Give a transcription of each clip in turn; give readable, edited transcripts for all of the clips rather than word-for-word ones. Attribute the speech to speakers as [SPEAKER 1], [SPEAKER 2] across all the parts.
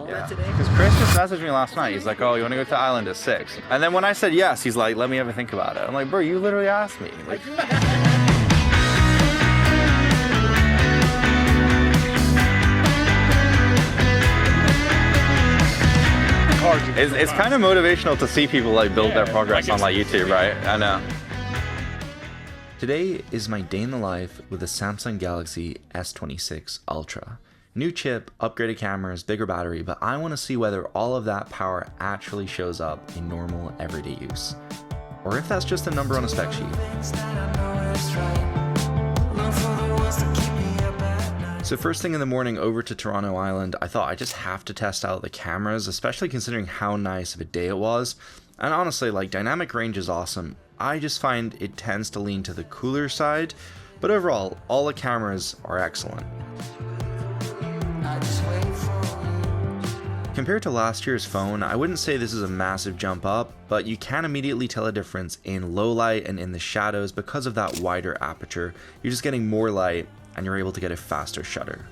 [SPEAKER 1] Yeah.
[SPEAKER 2] today?
[SPEAKER 1] Because Chris just messaged me last night. He's like, oh, you want to go to the island at 6? And then when I said yes, he's like, let me have a think about it. I'm like, bro, you literally asked me. Like, it's kind of motivational to see people like build their progress on like YouTube, right? I know. Today is my day in the life with the Samsung Galaxy S26 Ultra. New chip, upgraded cameras, bigger battery, but I want to see whether all of that power actually shows up in normal everyday use. Or if that's just a number on a spec sheet. So first thing in the morning over to Toronto Island, I thought I just have to test out the cameras, especially considering how nice of a day it was. And honestly, like, dynamic range is awesome. I just find it tends to lean to the cooler side, but overall, all the cameras are excellent. Compared to last year's phone, I wouldn't say this is a massive jump up, but you can immediately tell a difference in low light and in the shadows because of that wider aperture. You're just getting more light and you're able to get a faster shutter.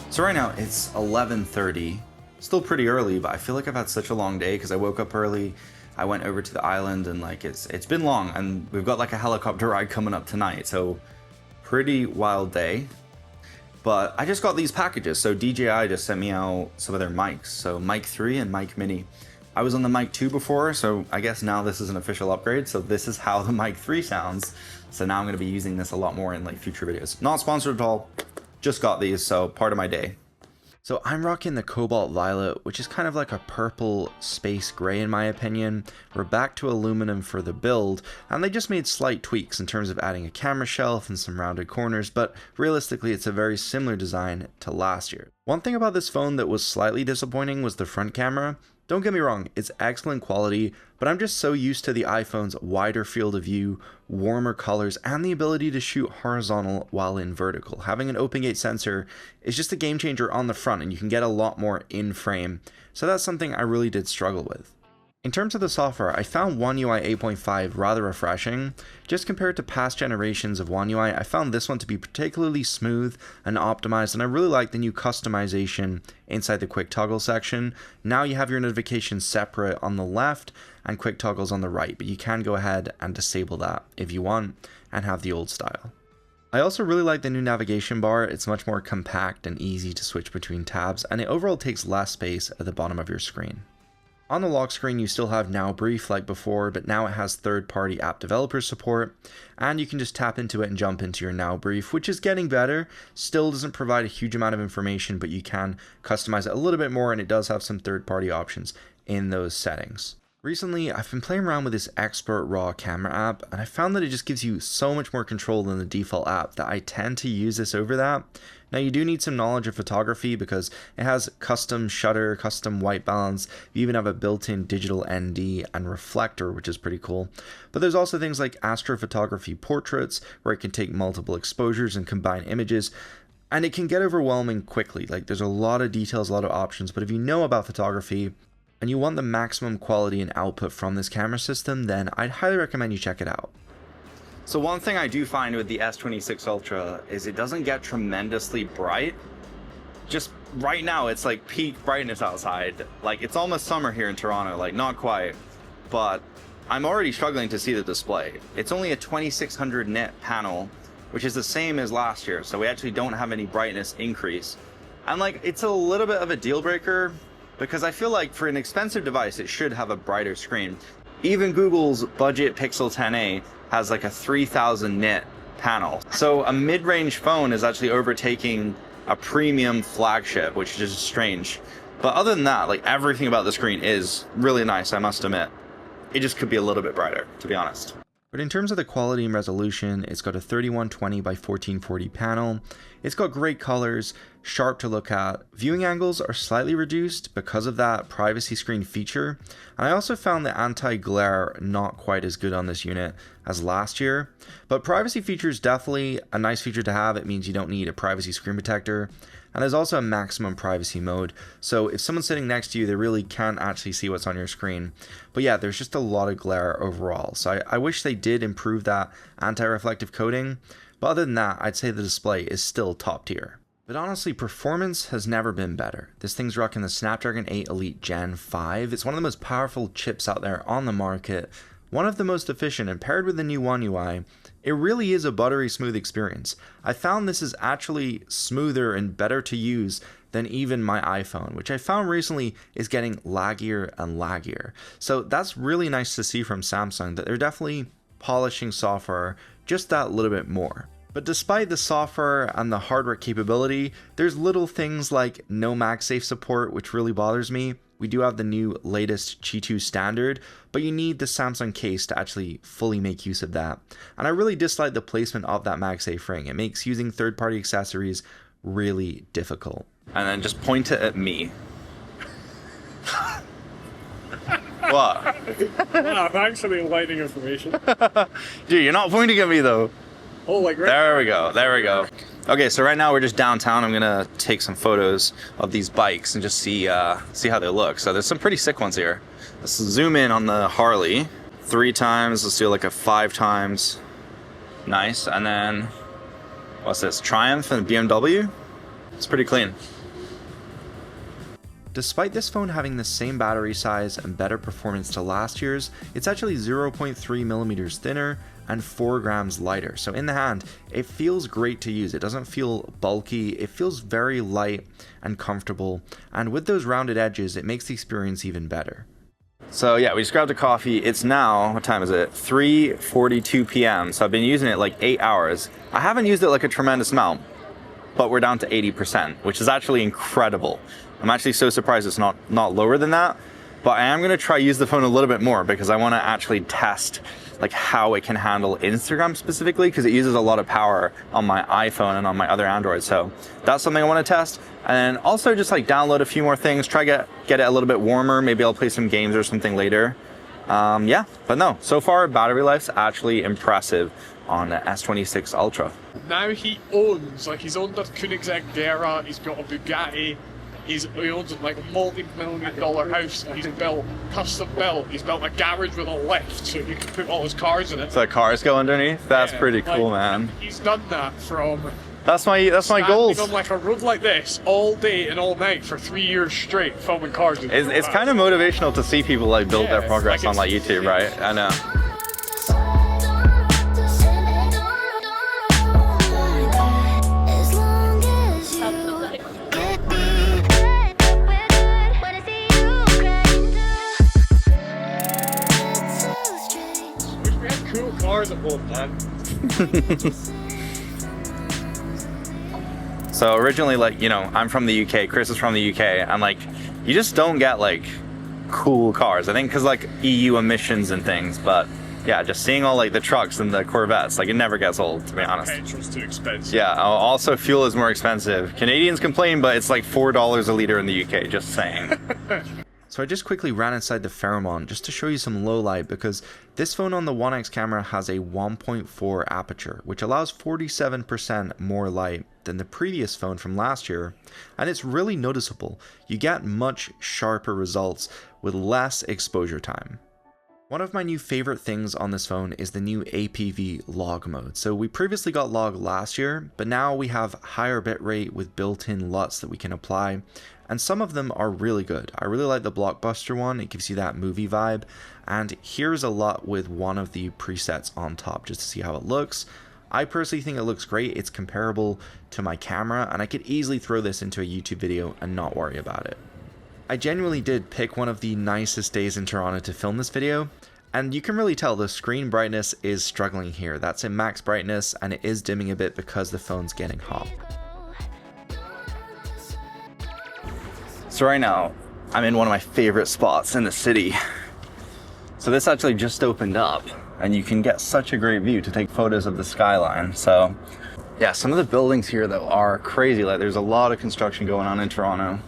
[SPEAKER 1] So right now it's 11:30, still pretty early, but I feel like I've had such a long day because I woke up early, I went over to the island, and like it's been long, and we've got like a helicopter ride coming up tonight, so pretty wild day. But I just got these packages. So DJI just sent me out some of their mics, so Mic 3 and Mic Mini. I was on the Mic 2 before, so I guess now this is an official upgrade. So this is how the Mic 3 sounds. So now I'm going to be using this a lot more in like future videos. Not sponsored at all, just got these, so part of my day. So I'm rocking the Cobalt Violet, which is kind of like a purple space gray in my opinion. We're back to aluminum for the build, and they just made slight tweaks in terms of adding a camera shelf and some rounded corners, but realistically it's a very similar design to last year. One thing about this phone that was slightly disappointing was the front camera. Don't get me wrong, it's excellent quality, but I'm just so used to the iPhone's wider field of view, warmer colors, and the ability to shoot horizontal while in vertical. Having an open gate sensor is just a game changer on the front, and you can get a lot more in frame, so that's something I really did struggle with. In terms of the software, I found OneUI 8.5 rather refreshing. Just compared to past generations of OneUI, I found this one to be particularly smooth and optimized, and I really like the new customization inside the quick toggle section. Now you have your notifications separate on the left and quick toggles on the right, but you can go ahead and disable that if you want and have the old style. I also really like the new navigation bar. It's much more compact and easy to switch between tabs, and it overall takes less space at the bottom of your screen. On the lock screen, you still have Now Brief like before, but now it has third-party app developer support, and you can just tap into it and jump into your Now Brief, which is getting better. Still doesn't provide a huge amount of information, but you can customize it a little bit more, and it does have some third-party options in those settings. Recently, I've been playing around with this Expert RAW camera app, and I found that it just gives you so much more control than the default app that I tend to use this over that. Now you do need some knowledge of photography because it has custom shutter, custom white balance, you even have a built-in digital ND and reflector, which is pretty cool. But there's also things like astrophotography portraits, where it can take multiple exposures and combine images, and it can get overwhelming quickly. Like, there's a lot of details, a lot of options, but if you know about photography and you want the maximum quality and output from this camera system, then I'd highly recommend you check it out. So one thing I do find with the S26 Ultra is it doesn't get tremendously bright. Just right now, it's like peak brightness outside. Like, it's almost summer here in Toronto, like not quite, but I'm already struggling to see the display. It's only a 2600 nit panel, which is the same as last year. So we actually don't have any brightness increase. And like, it's a little bit of a deal breaker because I feel like for an expensive device, it should have a brighter screen. Even Google's budget Pixel 10a has like a 3000 nit panel. So a mid-range phone is actually overtaking a premium flagship, which is just strange. But other than that, like, everything about the screen is really nice, I must admit. It just could be a little bit brighter, to be honest. But in terms of the quality and resolution, it's got a 3120 by 1440 panel. It's got great colors, sharp to look at. Viewing angles are slightly reduced because of that privacy screen feature. And I also found the anti-glare not quite as good on this unit as last year. But privacy feature is definitely a nice feature to have. It means you don't need a privacy screen protector. And there's also a maximum privacy mode. So if someone's sitting next to you, they really can't actually see what's on your screen. But yeah, there's just a lot of glare overall. So I wish they did improve that anti-reflective coating. But other than that, I'd say the display is still top tier. But honestly, performance has never been better. This thing's rocking the Snapdragon 8 Elite Gen 5. It's one of the most powerful chips out there on the market, one of the most efficient, and paired with the new OneUI, it really is a buttery smooth experience. I found this is actually smoother and better to use than even my iPhone, which I found recently is getting laggier and laggier. So that's really nice to see from Samsung, that they're definitely polishing software just that little bit more. But despite the software and the hardware capability, there's little things like no MagSafe support, which really bothers me. We do have the new latest Qi 2 standard, but you need the Samsung case to actually fully make use of that. And I really dislike the placement of that MagSafe ring. It makes using third-party accessories really difficult. And then just point it at me. What?
[SPEAKER 2] Ah, thanks for the enlightening information.
[SPEAKER 1] Dude, you're not pointing at me though.
[SPEAKER 2] Oh, like right
[SPEAKER 1] there we go, there we go. Okay, so right now we're just downtown. I'm gonna take some photos of these bikes and just see how they look. So there's some pretty sick ones here. Let's zoom in on the Harley 3 times. Let's do like a 5 times. Nice. And then what's this? Triumph and BMW. It's pretty clean. Despite this phone having the same battery size and better performance to last year's, it's actually 0.3 millimeters thinner and 4 grams lighter. So in the hand, it feels great to use. It doesn't feel bulky. It feels very light and comfortable. And with those rounded edges, it makes the experience even better. So yeah, we just grabbed a coffee. It's now, what time is it? 3:42 p.m. So I've been using it like 8 hours. I haven't used it like a tremendous amount, but we're down to 80%, which is actually incredible. I'm actually so surprised it's not lower than that. But I am gonna try use the phone a little bit more because I wanna actually test like how it can handle Instagram specifically, because it uses a lot of power on my iPhone and on my other Androids. So that's something I want to test. And also just like download a few more things, try get it a little bit warmer. Maybe I'll play some games or something later. Yeah, but no, so far battery life's actually impressive on the S26 Ultra.
[SPEAKER 2] Now he owns, like he's owned a Koenigsegg Gera, he's got a Bugatti, he owns like a multi-million-dollar house, and he's built, custom built, he's built a garage with a lift so you can put all his cars in it.
[SPEAKER 1] So the cars go underneath? That's pretty cool, man.
[SPEAKER 2] He's done that from...
[SPEAKER 1] That's my goals.
[SPEAKER 2] On like a road like this all day and all night for 3 years straight, filming cars.
[SPEAKER 1] It's kind of motivational to see people like build their progress on like YouTube, right? I know. So originally, like, you know, I'm from the UK, Chris is from the UK, and like, you just don't get like cool cars. I think because like EU emissions and things, but yeah, just seeing all like the trucks and the Corvettes, like it never gets old, to be honest.
[SPEAKER 2] Petrol's too expensive.
[SPEAKER 1] Yeah, also fuel is more expensive. Canadians complain, but it's like $4 a litre in the UK, just saying. So I just quickly ran inside the Fairmont just to show you some low light, because this phone on the One X camera has a 1.4 aperture, which allows 47% more light than the previous phone from last year, and it's really noticeable. You get much sharper results with less exposure time. One of my new favorite things on this phone is the new APV log mode. So we previously got log last year, but now we have higher bitrate with built-in LUTs that we can apply, and some of them are really good. I really like the Blockbuster one. It gives you that movie vibe, and here's a LUT with one of the presets on top just to see how it looks. I personally think it looks great. It's comparable to my camera, and I could easily throw this into a YouTube video and not worry about it. I genuinely did pick one of the nicest days in Toronto to film this video, and you can really tell the screen brightness is struggling here. That's in max brightness, and it is dimming a bit because the phone's getting hot. So right now, I'm in one of my favorite spots in the city. So this actually just opened up, and you can get such a great view to take photos of the skyline. So yeah, some of the buildings here though are crazy. Like there's a lot of construction going on in Toronto.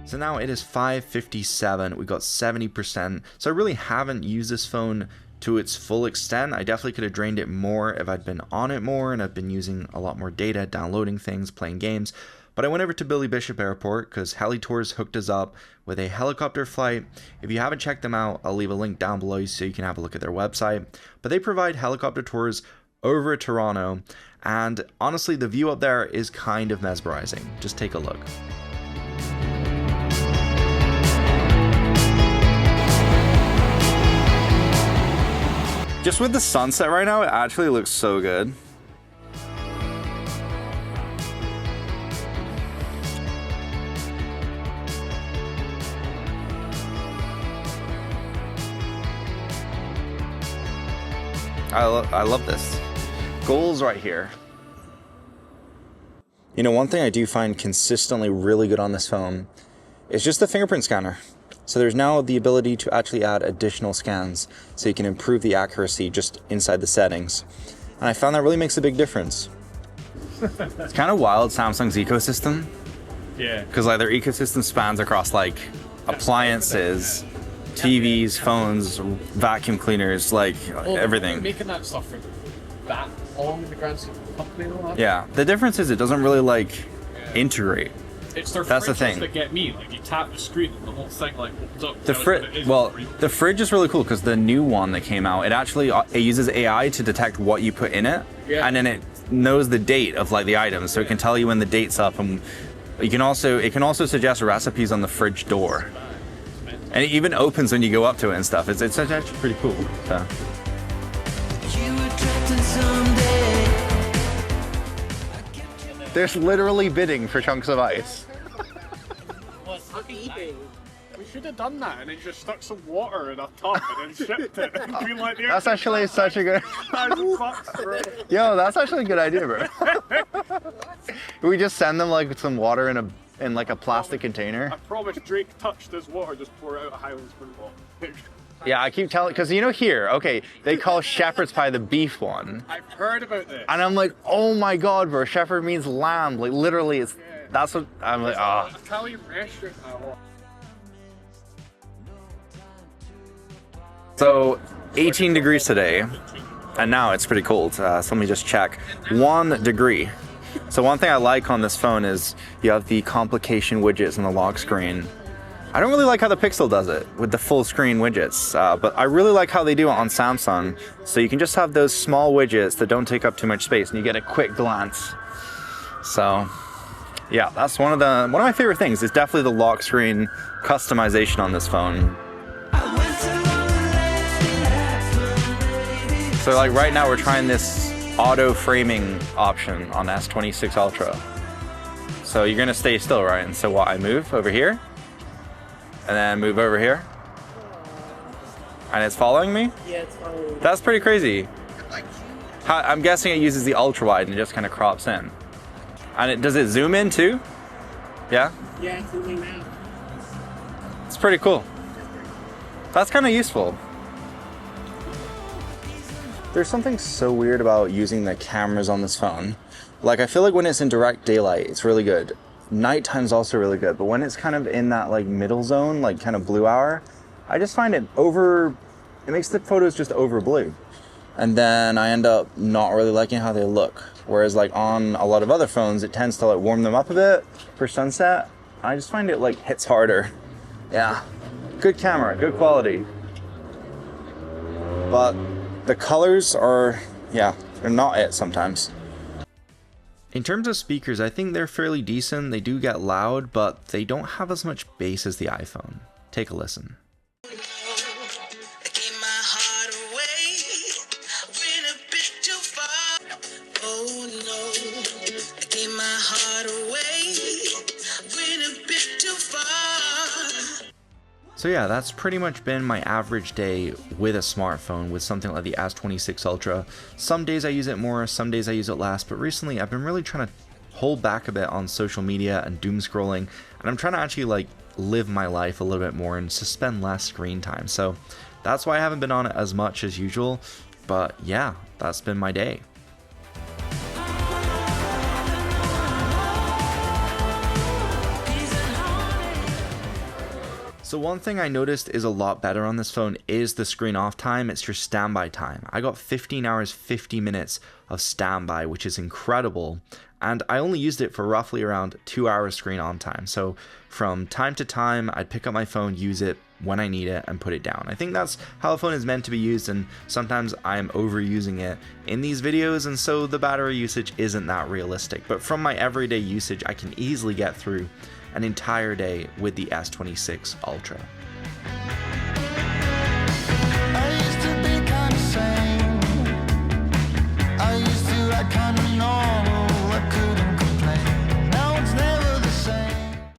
[SPEAKER 1] So now it is 5:57, we got 70%. So I really haven't used this phone to its full extent. I definitely could have drained it more if I'd been on it more and I've been using a lot more data, downloading things, playing games. But I went over to Billy Bishop Airport because Heli Tours hooked us up with a helicopter flight. If you haven't checked them out, I'll leave a link down below so you can have a look at their website. But they provide helicopter tours over at Toronto, and honestly, the view up there is kind of mesmerizing. Just take a look. Just with the sunset right now, it actually looks so good. I love this. Goals right here. You know, one thing I do find consistently really good on this phone is just the fingerprint scanner. So there's now the ability to actually add additional scans so you can improve the accuracy just inside the settings. And I found that really makes a big difference. It's kind of wild, Samsung's ecosystem.
[SPEAKER 2] Yeah.
[SPEAKER 1] Because like their ecosystem spans across like appliances, TVs, phones, vacuum cleaners, like everything.
[SPEAKER 2] Making that stuff for that long in the grand scheme of the company and all that.
[SPEAKER 1] Yeah. The difference is it doesn't really like integrate.
[SPEAKER 2] It's their
[SPEAKER 1] That's the
[SPEAKER 2] fridges
[SPEAKER 1] thing.
[SPEAKER 2] that get me. Like you tap the screen and the whole thing like opens up.
[SPEAKER 1] The fridge is really cool because the new one that came out, it uses AI to detect what you put in it, and then it knows the date of like the items, so it can tell you when the date's up, and it can also suggest recipes on the fridge door, and it even opens when you go up to it and stuff. It's actually pretty cool. So. There's literally bidding for chunks of ice.
[SPEAKER 2] We should have done that and then just stuck some water in a tub and then shipped it. And been like,
[SPEAKER 1] That's actually such a good. Yo, that's actually a good idea, bro. We just send them like some water in like a plastic container.
[SPEAKER 2] I promise Drake touched this water, just pour it out a Highland Spring bottle.
[SPEAKER 1] Yeah, I keep telling, because you know here, okay, they call shepherd's pie the beef one.
[SPEAKER 2] I've heard about this.
[SPEAKER 1] And I'm like, oh my god, bro, shepherd means lamb. Like literally, that's what I'm like. Ah.
[SPEAKER 2] An Italian restaurant now.
[SPEAKER 1] So 18 degrees today, and now it's pretty cold. So let me just check. 1 degree. So one thing I like on this phone is you have the complication widgets on the lock screen. I don't really like how the Pixel does it with the full screen widgets, but I really like how they do it on Samsung. So you can just have those small widgets that don't take up too much space, and you get a quick glance. So yeah, that's one of my favorite things. Is definitely the lock screen customization on this phone. So like right now we're trying this auto framing option on S26 Ultra. So you're gonna stay still, right? And so what, I move over here, and then move over here, and it's following me?
[SPEAKER 3] Yeah, it's following.
[SPEAKER 1] That's pretty crazy. I'm guessing it uses the ultra wide and it just kind of crops in. And does it zoom in too? Yeah?
[SPEAKER 3] Yeah, it's zooming now.
[SPEAKER 1] It's pretty cool. That's kind of useful. There's something so weird about using the cameras on this phone. Like, I feel like when it's in direct daylight, it's really good. Nighttime's also really good, but when it's kind of in that like middle zone, like kind of blue hour, I just find it makes the photos just over blue. And then I end up not really liking how they look. Whereas like on a lot of other phones, it tends to like warm them up a bit for sunset. I just find it like hits harder. Yeah, good camera, good quality. But the colors are, yeah, they're not it sometimes. In terms of speakers, I think they're fairly decent. They do get loud, but they don't have as much bass as the iPhone. Take a listen. So yeah, that's pretty much been my average day with a smartphone with something like the S26 Ultra. Some days I use it more, some days I use it less, but recently I've been really trying to hold back a bit on social media and doom scrolling, and I'm trying to actually like live my life a little bit more and to spend less screen time. So that's why I haven't been on it as much as usual, but yeah, that's been my day. So So one thing I noticed is a lot better on this phone is the screen off time. It's your standby time. I got 15 hours, 50 minutes of standby, which is incredible. And I only used it for roughly around 2 hours screen on time. So from time to time, I'd pick up my phone, use it when I need it, and put it down. I think that's how a phone is meant to be used, and sometimes I'm overusing it in these videos, and so the battery usage isn't that realistic. But from my everyday usage, I can easily get through an entire day with the S26 Ultra.